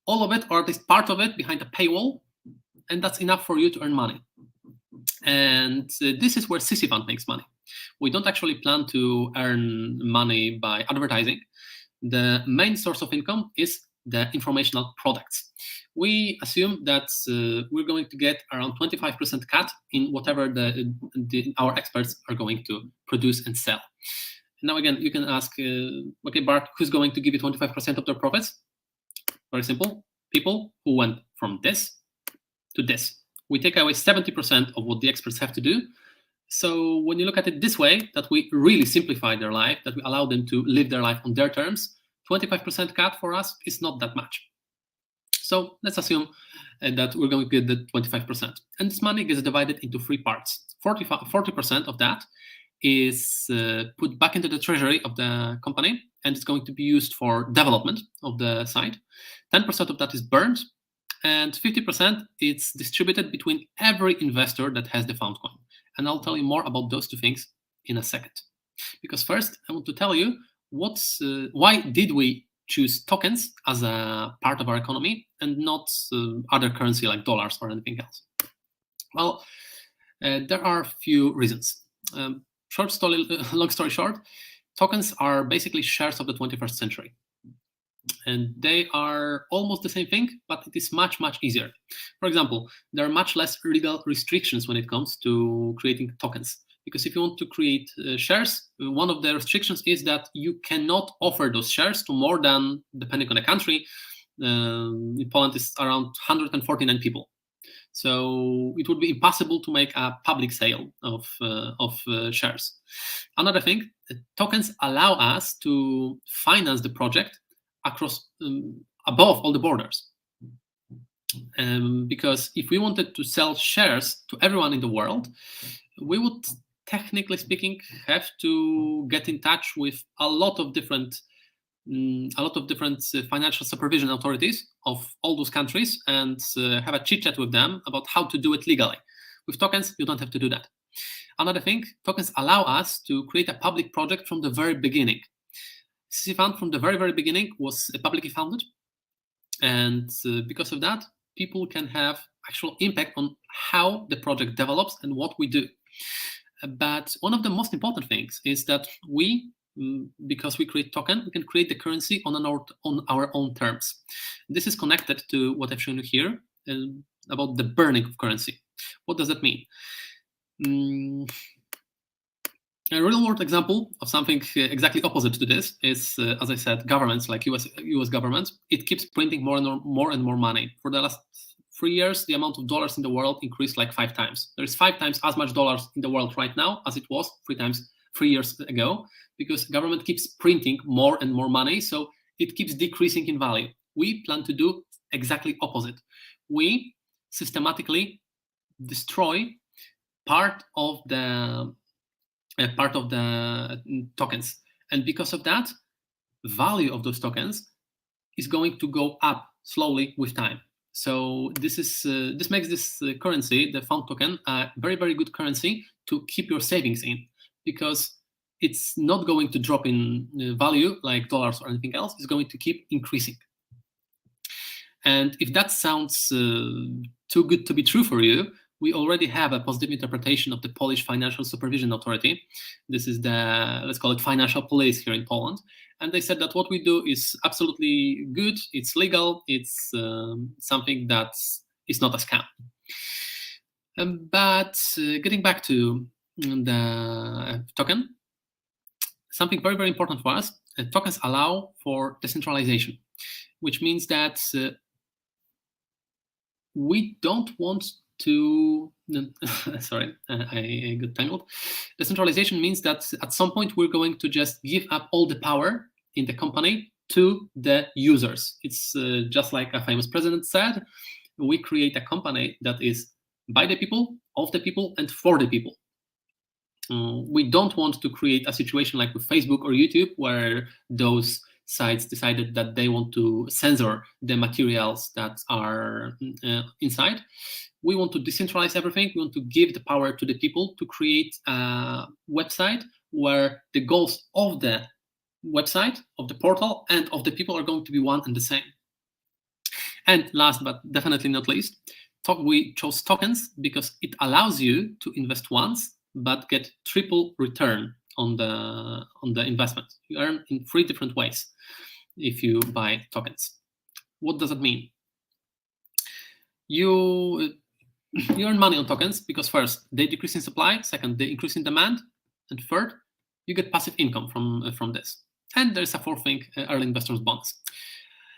all of it, or at least part of it, behind a paywall, and that's enough for you to earn money. And this is where CCFAUND makes money. We don't actually plan to earn money by advertising. The main source of income is the informational products. We assume that we're going to get around 25% cut in whatever our experts are going to produce and sell. Now, again, you can ask, okay, Bart, who's going to give you 25% of their profits? Very simple. People who went from this to this. We take away 70% of what the experts have to do. So when you look at it this way, that we really simplify their life, that we allow them to live their life on their terms, 25% cut for us is not that much. So let's assume that we're going to get the 25%. And this money gets divided into 3 parts. 40% of that is put back into the treasury of the company, and it's going to be used for development of the site. 10% of that is burned, and 50% is distributed between every investor that has the found coin. And I'll tell you more about those 2 things in a second. Because first, I want to tell you why did we choose tokens as a part of our economy and not other currency like dollars or anything else. Well, there are a few reasons. Long story short, tokens are basically shares of the 21st century. And they are almost the same thing, but it is much, much easier. For example, there are much less legal restrictions when it comes to creating tokens. Because if you want to create shares, one of the restrictions is that you cannot offer those shares to more than, depending on the country, in Poland it's around 149 people. So it would be impossible to make a public sale of shares. Another thing, tokens allow us to finance the project across above all the borders. Because if we wanted to sell shares to everyone in the world, we would technically speaking, have to get in touch with a lot of different financial supervision authorities of all those countries and have a chit chat with them about how to do it legally. With tokens, you don't have to do that. Another thing, tokens allow us to create a public project from the very beginning. CCFAN from the very, very beginning was publicly founded. And because of that, people can have actual impact on how the project develops and what we do. But one of the most important things is that we, because we create token, we can create the currency on our own terms. This is connected to what I've shown you here about the burning of currency. What does that mean? A real-world example of something exactly opposite to this is, as I said, governments like US government. It keeps printing more and more money. For the last 3 years, the amount of dollars in the world increased like 5 times. There's 5 times as much dollars in the world right now as it was 3 years ago, because government keeps printing more and more money, so it keeps decreasing in value. We plan to do exactly opposite. We systematically destroy part of the tokens, and because of that, value of those tokens is going to go up slowly with time. So this makes this currency, the found token, a very, very good currency to keep your savings in, because it's not going to drop in value like dollars or anything else. It's going to keep increasing. And if that sounds too good to be true for you, we already have a positive interpretation of the Polish Financial Supervision Authority. This is the, let's call it, financial police here in Poland. And they said that what we do is absolutely good, it's legal, it's something that is not a scam. But getting back to the token, something very, very important for us, tokens allow for decentralization, which means that we don't want to, sorry, I got tangled. Decentralization means that at some point we're going to just give up all the power in the company to the users. It's just like a famous president said, we create a company that is by the people, of the people, and for the people. We don't want to create a situation like with Facebook or YouTube, where those sites decided that they want to censor the materials that are inside. We want to decentralize everything. We want to give the power to the people to create a website where the goals of the website, of the portal, and of the people are going to be one and the same. And last but definitely not least, we chose tokens because it allows you to invest once but get triple return on the investment. You earn in 3 different ways if you buy tokens. What does that mean? You earn money on tokens because first, they decrease in supply, second, they increase in demand, and third, you get passive income from this. And there's a 4th thing, early investors bonus.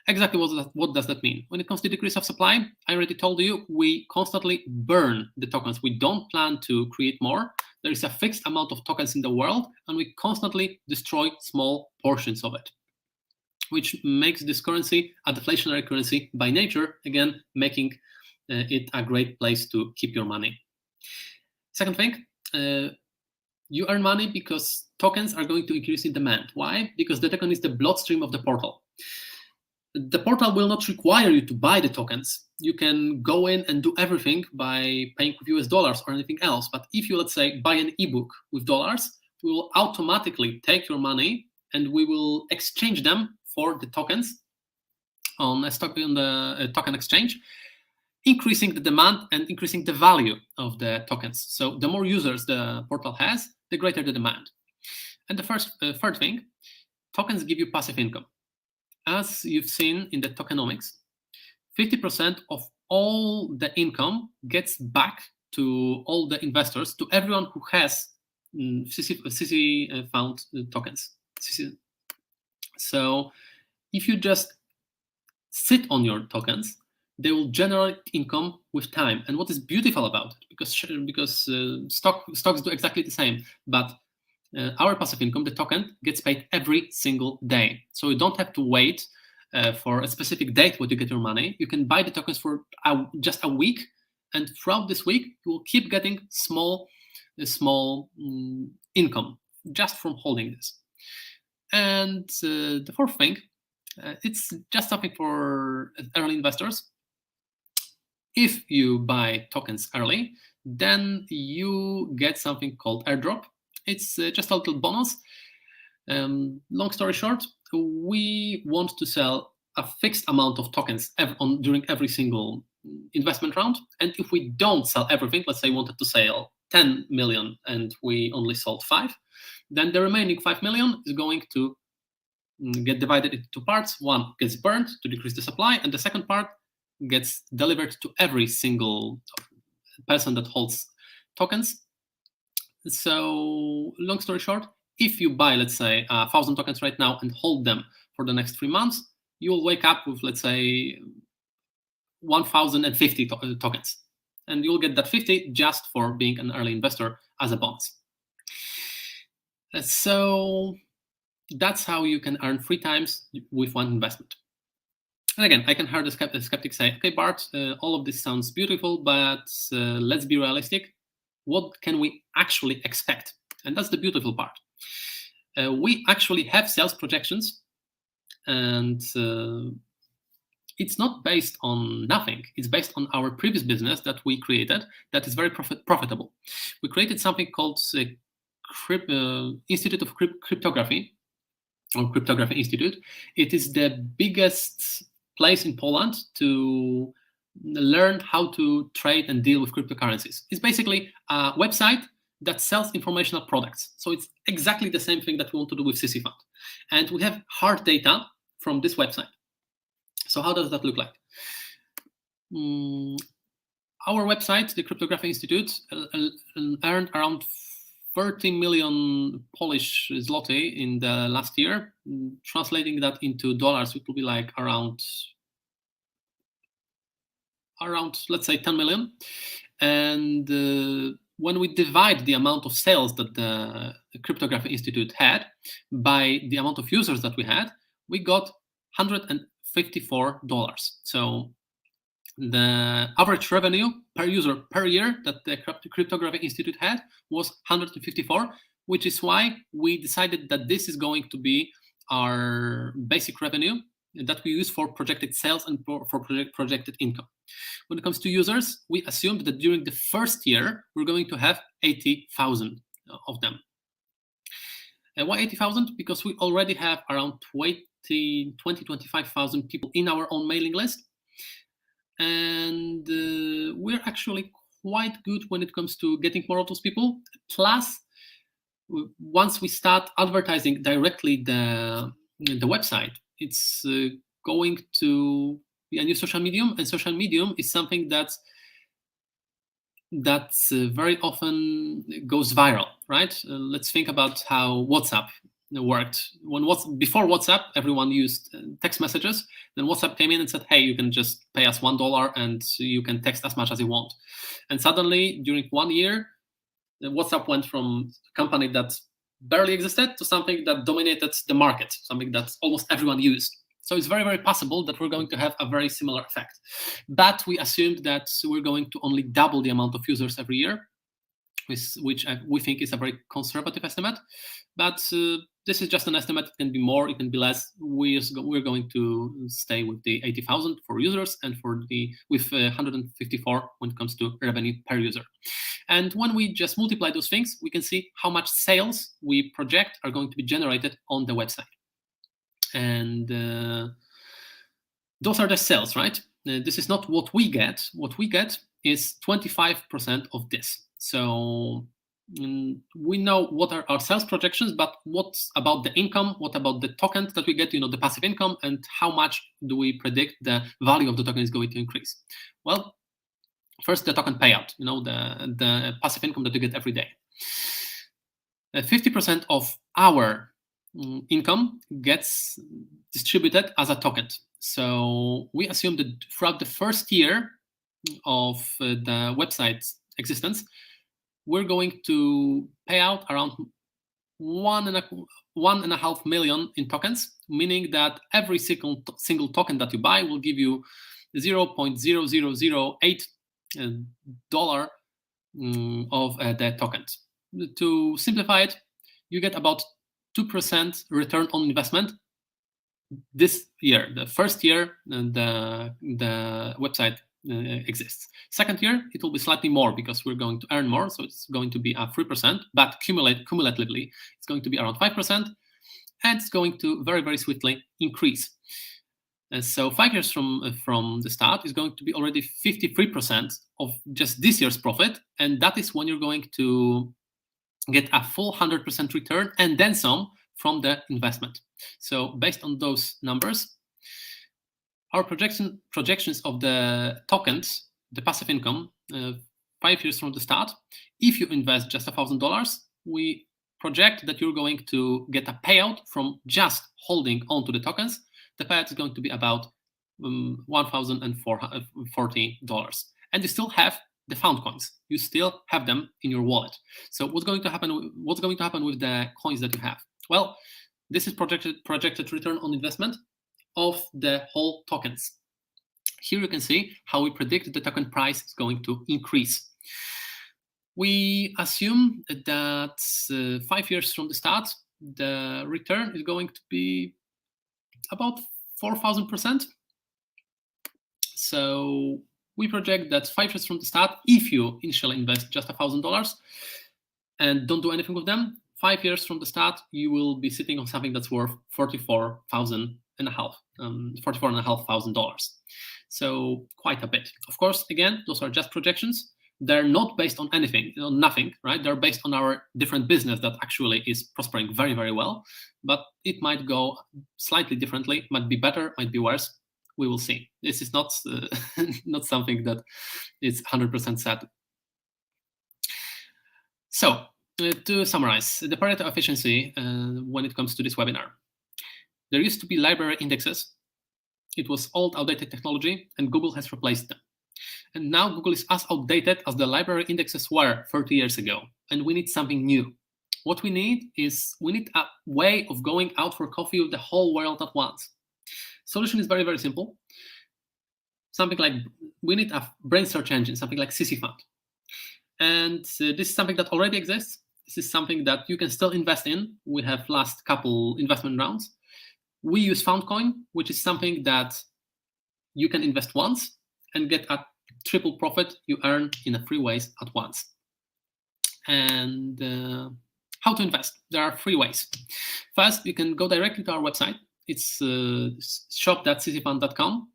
Exactly what does that mean? When it comes to decrease of supply, I already told you, we constantly burn the tokens. We don't plan to create more. There is a fixed amount of tokens in the world, and we constantly destroy small portions of it, which makes this currency a deflationary currency by nature, again, making it a great place to keep your money. Second thing, you earn money because tokens are going to increase in demand. Why? Because the token is the bloodstream of the portal. The portal will not require you to buy the tokens. You can go in and do everything by paying with US dollars or anything else. But if you, let's say, buy an ebook with dollars, we will automatically take your money and we will exchange them for the tokens on the token exchange, increasing the demand and increasing the value of the tokens. So the more users the portal has, the greater the demand. And the third thing, tokens give you passive income. As you've seen in the tokenomics, 50% of all the income gets back to all the investors, to everyone who has CCFOUND tokens. So if you just sit on your tokens, they will generate income with time. And what is beautiful about it, because stocks do exactly the same, but our passive income, the token, gets paid every single day. So you don't have to wait for a specific date when you get your money. You can buy the tokens for just a week, and throughout this week, you will keep getting small a small income just from holding this. And the fourth thing, it's just something for early investors. If you buy tokens early, then you get something called airdrop. It's just a little bonus. Long story short, we want to sell a fixed amount of tokens during every single investment round. And if we don't sell everything, let's say we wanted to sell 10 million and we only sold 5, then the remaining 5 million is going to get divided into two parts. One gets burned to decrease the supply, and the second part gets delivered to every single person that holds tokens. So long story short, if you buy, let's say, 1,000 tokens right now and hold them for the next 3 months, you will wake up with, let's say, 1,050 tokens. And you'll get that 50 just for being an early investor as a bonus. So that's how you can earn 3 times with one investment. And again, I can hear the skeptic say, okay, Bart, all of this sounds beautiful, but let's be realistic. What can we actually expect? And that's the beautiful part. We actually have sales projections, and it's not based on nothing. It's based on our previous business that we created that is very profitable. We created something called Institute of Cryptography, or Cryptography Institute. It is the biggest place in Poland to learn how to trade and deal with cryptocurrencies. It's basically a website that sells informational products. So it's exactly the same thing that we want to do with CCFAN. And we have hard data from this website. So how does that look like? Our website, the Cryptography Institute, earned around 30 million Polish zloty in the last year. Translating that into dollars, it will be like around let's say 10 million. And when we divide the amount of sales that the Cryptography Institute had by the amount of users that we had, we got $154. So the average revenue per user per year that the Cryptography Institute had was 154, which is why we decided that this is going to be our basic revenue that we use for projected sales and for projected income. When it comes to users, we assumed that during the first year, we're going to have 80,000 of them. And why 80,000? Because we already have around 25,000 people in our own mailing list. And we're actually quite good when it comes to getting more of those people. Plus, once we start advertising directly the website, it's going to be a new social medium, and social medium is something that very often goes viral, right? Let's think about how WhatsApp worked. Before WhatsApp, everyone used text messages. Then WhatsApp came in and said, hey, you can just pay us $1 and you can text as much as you want. And suddenly, during 1 year, WhatsApp went from a company that barely existed to something that dominated the market, something that almost everyone used. So it's very, very possible that we're going to have a very similar effect. But we assumed that we're going to only double the amount of users every year, which we think is a very conservative estimate. But this is just an estimate. It can be more, it can be less. We're going to stay with the 80,000 for users and with 154 when it comes to revenue per user. And when we just multiply those things, we can see how much sales we project are going to be generated on the website. And those are the sales, right? This is not what we get. What we get is 25% of this. So we know what are our sales projections, but what about the income? What about the tokens that we get, the passive income, and how much do we predict the value of the token is going to increase? Well, first, the token payout, the passive income that you get every day. 50% of our income gets distributed as a token. So we assume that throughout the first year of the website's existence, we're going to pay out around 1.5 million in tokens, meaning that every single token that you buy will give you $0.0008 of the tokens. to simplify it, you get about 2% return on investment this year, the first year the website exists. Second year, it will be slightly more because we're going to earn more, so it's going to be 3%, but cumulatively, it's going to be around 5%, and it's going to very, very swiftly increase. And so 5 years from the start is going to be already 53% of just this year's profit, and that is when you're going to get a full 100% return and then some from the investment. So based on those numbers, our projections of the tokens, the passive income, 5 years from the start, if you invest just $1,000, we project that you're going to get a payout from just holding onto the tokens. The payout is going to be about $1,040, and you still have the found coins. You still have them in your wallet. So what's going to happen? What's going to happen with the coins that you have? Well, this is projected return on investment of the whole tokens. Here you can see how we predict the token price is going to increase. We assume that 5 years from the start, the return is going to be about 4,000%. So we project that 5 years from the start, if you initially invest just $1,000 and don't do anything with them, 5 years from the start, you will be sitting on something that's worth $44,500. So quite a bit. Of course, again, those are just projections. They're not based on anything, on nothing, right? They're based on our different business that actually is prospering very, very well. But it might go slightly differently, might be better, might be worse. We will see. This is not not something that is 100% set. So to summarize, the Pareto efficiency when it comes to this webinar. There used to be library indexes. It was old, outdated technology, and Google has replaced them. And now Google is as outdated as the library indexes were 30 years ago, and we need something new. What we need is a way of going out for coffee with the whole world at once. Solution is very, very simple. Something like, we need a brain search engine, something like CCFAN. And this is something that already exists. This is something that you can still invest in. We have last couple investment rounds. We use FoundCoin, which is something that you can invest once and get a triple profit you earn in 3 ways at once. And how to invest? There are 3 ways. First, you can go directly to our website. It's shop.ccFOUND.com.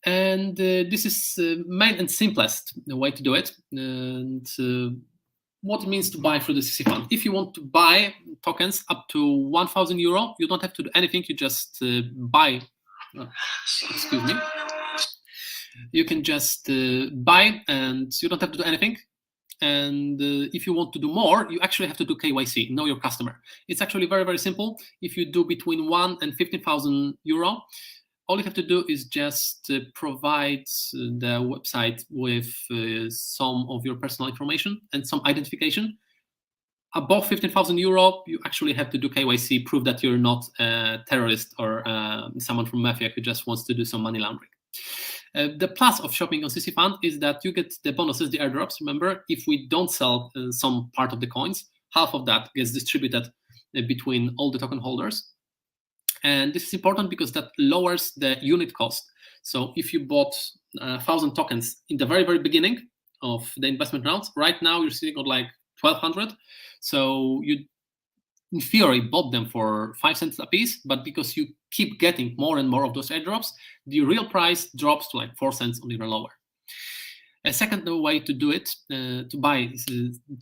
And this is main and simplest way to do it. And what it means to buy through the CCFAN. If you want to buy tokens up to €1,000, you don't have to do anything. You just buy. Excuse me. You can just buy, and you don't have to do anything. And if you want to do more, you actually have to do KYC, know your customer. It's actually very, very simple. If you do between €1,000 and €15,000, all you have to do is just provide the website with some of your personal information and some identification. Above €15,000, you actually have to do KYC, prove that you're not a terrorist or someone from mafia who just wants to do some money laundering. The plus of shopping on CCFAN is that you get the bonuses, the airdrops. Remember, if we don't sell some part of the coins, half of that gets distributed between all the token holders. And this is important because that lowers the unit cost. So if you bought 1,000 tokens in the very, very beginning of the investment rounds, right now you're sitting on like 1,200. So you, in theory, bought them for 5 cents a piece, but because you keep getting more and more of those airdrops, the real price drops to like 4 cents or even lower. A second way to do it, to buy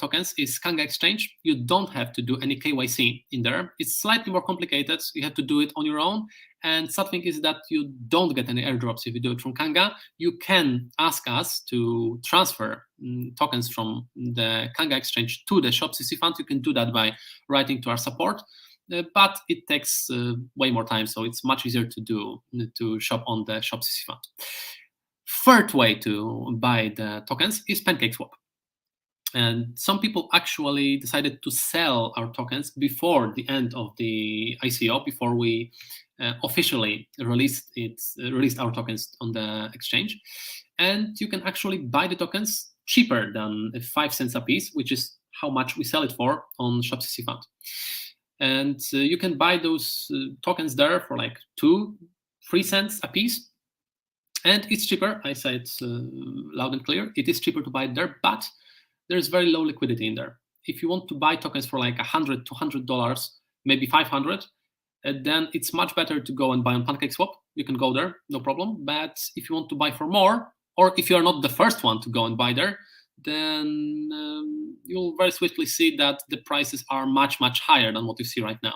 tokens, is Kanga Exchange. You don't have to do any KYC in there. It's slightly more complicated. You have to do it on your own. And something is that you don't get any airdrops if you do it from Kanga. You can ask us to transfer tokens from the Kanga Exchange to the Shop CCFAN. You can do that by writing to our support. But it takes way more time, so it's much easier to shop on the Shop CCFAN. Third way to buy the tokens is PancakeSwap. And some people actually decided to sell our tokens before the end of the ICO, before we officially released our tokens on the exchange. And you can actually buy the tokens cheaper than 5 cents a piece, which is how much we sell it for on Shop CCFAUND. And you can buy those tokens there for like 2-3 cents a piece. And it's cheaper. I say it loud and clear. It is cheaper to buy it there, but there's very low liquidity in there. If you want to buy tokens for like $100, $200, maybe 500, then it's much better to go and buy on PancakeSwap. You can go there, no problem. But if you want to buy for more, or if you're not the first one to go and buy there, then you'll very swiftly see that the prices are much, much higher than what you see right now.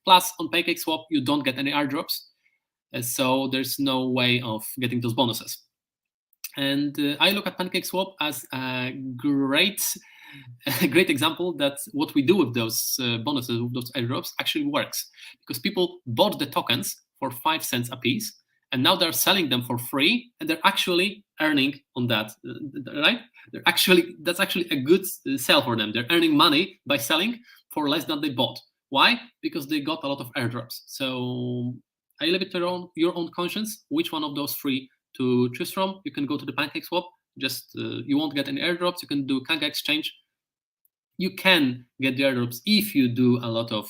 Plus, on PancakeSwap, you don't get any airdrops, so there's no way of getting those bonuses. And I look at PancakeSwap as a great example that what we do with those bonuses, with those airdrops, actually works, because people bought the tokens for 5 cents a piece, and now they're selling them for free, and they're actually earning on that, right? That's actually a good sell for them. They're earning money by selling for less than they bought. Why? Because they got a lot of airdrops. So I leave it to your own conscience which one of those 3 to choose from. You can go to the PancakeSwap. Just you won't get any airdrops. You can do Kanga exchange. You can get the airdrops if you do a lot of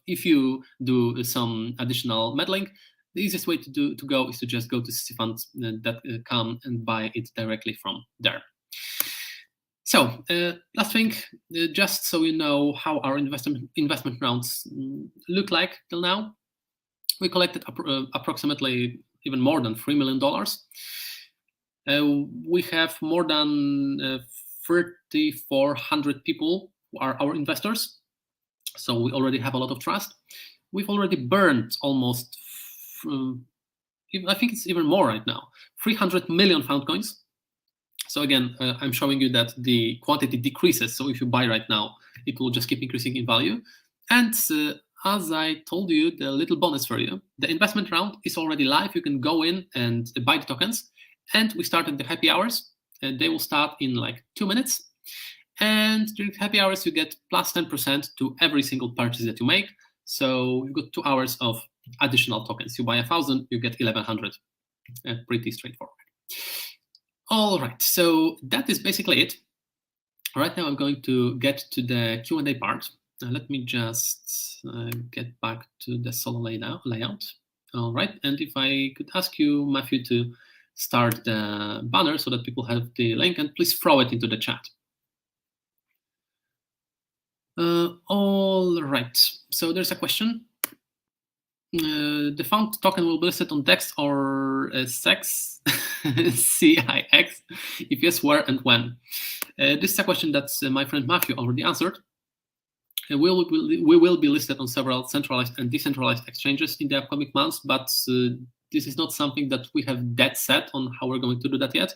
if you do some additional meddling. The easiest way to go is to just go to ccFOUND.com and buy it directly from there. So last thing, just so you know how our investment rounds look like till now, we collected approximately even more than $3 million. We have more than 3,400 people who are our investors, so we already have a lot of trust. We've already burned almost, I think it's even more right now, 300 million found coins. So again, I'm showing you that the quantity decreases. So if you buy right now, it will just keep increasing in value. And as I told you, the little bonus for you, the investment round is already live. You can go in and buy the tokens. And we started the happy hours. And they will start in like 2 minutes. And during happy hours, you get plus 10% to every single purchase that you make. So you've got 2 hours of additional tokens. You buy 1,000, you get 1,100. Pretty straightforward. All right, so that is basically it. Right now, I'm going to get to the Q&A part. Let me just get back to the solo layout. All right, and if I could ask you, Matthew, to start the banner so that people have the link, and please throw it into the chat. All right, so there's a question. The found token will be listed on DEX or CEX, CIX? If yes, where and when? This is a question that my friend Matthew already answered. We will be listed on several centralized and decentralized exchanges in the upcoming months, but this is not something that we have dead set on how we're going to do that yet.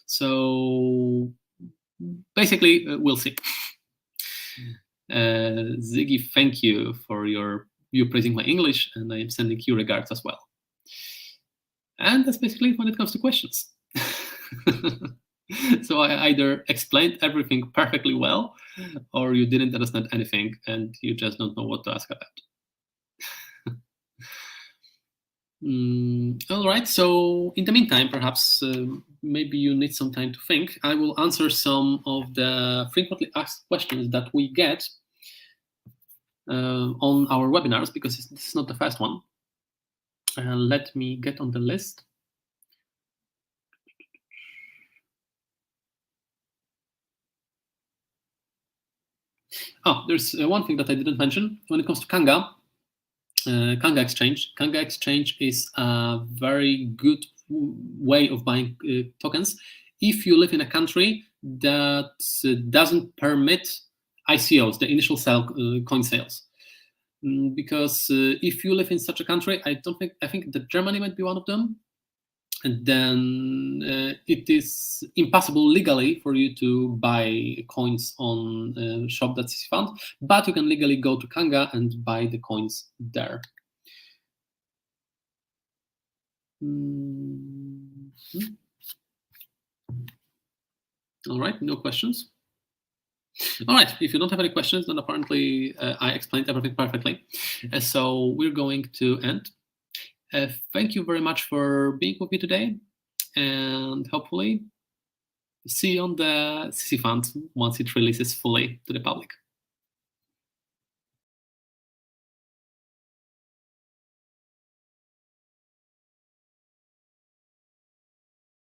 So basically, we'll see. Ziggy, thank you for you praising my English, and I am sending you regards as well. And that's basically it when it comes to questions. So I either explained everything perfectly well, or you didn't understand anything and you just don't know what to ask about. All right, so in the meantime, perhaps maybe you need some time to think. I will answer some of the frequently asked questions that we get on our webinars, because this is not the first one. Let me get on the list. Oh, there's one thing that I didn't mention. When it comes to Kanga, Kanga Exchange is a very good way of buying tokens if you live in a country that doesn't permit ICOs, the initial coin sales. Because if you live in such a country, I think that Germany might be one of them, and then it is impossible legally for you to buy coins on shop.ccFOUND, but you can legally go to Kanga and buy the coins there. All right, no questions. All right, if you don't have any questions, then apparently I explained everything perfectly. So we're going to end. Thank you very much for being with me today, and hopefully See you on the CCFAN once it releases fully to the public.